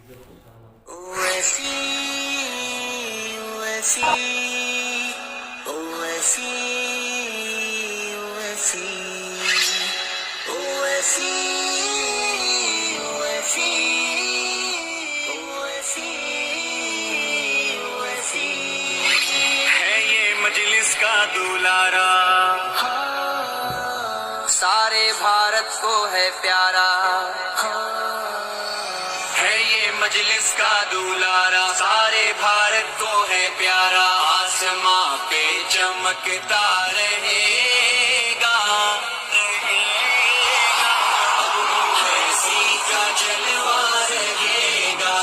اویسی اویسی اویسی اویسی اویسی اویسی اویسی اویسی ہے یہ مجلس کا دولارا، سارے بھارت کو ہے پیارا، ہے یہ مجلس کا دولارا، سارے بھارت کو ہے پیارا، آسماں پہ چمکتا رہے گا، اب اویسی کا جلوہ رہے گا،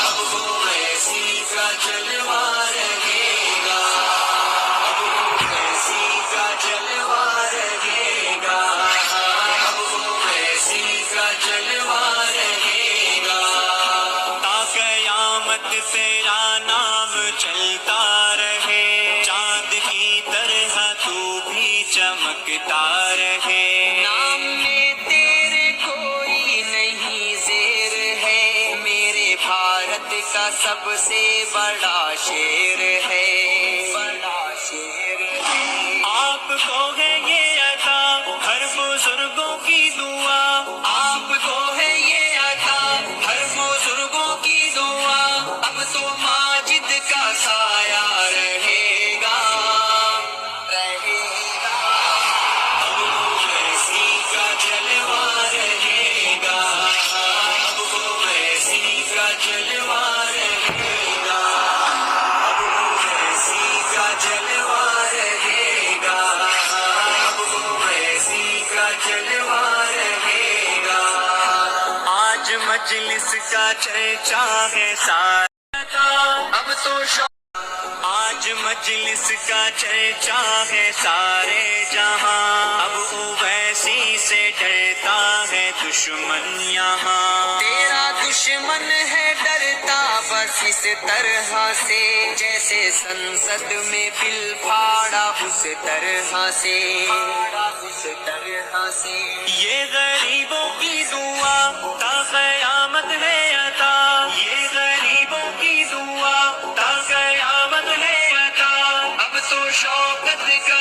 اب اویسی کا جلوہ رہے گا، اب اویسی کا جلوہ رہے گا، اب اویسی کا جلوہ رہے گا، تا قیامت تیرا نام چلتا رہے، چاند کی طرح تو بھی چمکتا رہے، نام میں تیرے کوئی نہیں زیر ہے، میرے بھارت کا سب سے بڑا شیر ہے، بڑا شیر ہے، آپ کو ہے یہ عطا ہر بزرگوں کی دعا، آپ کو ہے یہ عطا ہر بزرگوں کی دعا، اب تو ماجد کا سایہ رہے گا، رہے گا، اب اویسی کا جلوہ رہے گا، اب اویسی کا جلوہ رہے گا، اب اویسی کا جلوہ رہے گا، اب اویسی کا جلوہ رہے گا، آج مجلس کا چرچا ہے سارا، اب تو آج مجلس کا چرچا ہے سارے جہاں، اب اویسی سے ڈرتا ہے دشمن یہاں، تیرا دشمن ہے ڈرتا بس اس طرح سے، جیسے سنسد میں بل پھاڑا اس طرح سے، اس طرح سے، یہ غریبوں کی دعا تا قیامت ہے عطا، یہ غریبوں کی دعا تا قیامت ہے عطا، اب تو شوکت کا